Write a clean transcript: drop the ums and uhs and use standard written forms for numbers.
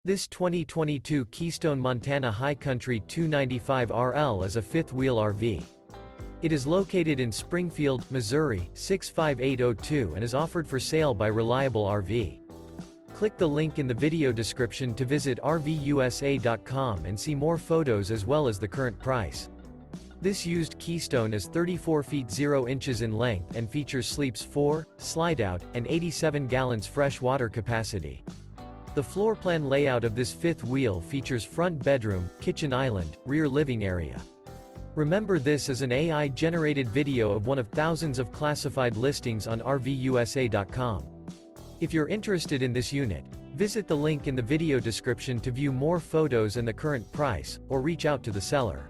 This 2022 Keystone Montana High Country 295RL is a fifth-wheel RV. It is located in Springfield, Missouri, 65802 and is offered for sale by Reliable RV. Click the link in the video description to visit RVUSA.com and see more photos as well as the current price. This used Keystone is 34 feet 0 inches in length and features sleeps 4, Slideout, and 87 gallons fresh water capacity. The floor plan layout of this fifth wheel features front bedroom, kitchen island, rear living area. Remember, this is an AI-generated video of one of thousands of classified listings on RVUSA.com. If you're interested in this unit, visit the link in the video description to view more photos and the current price, or reach out to the seller.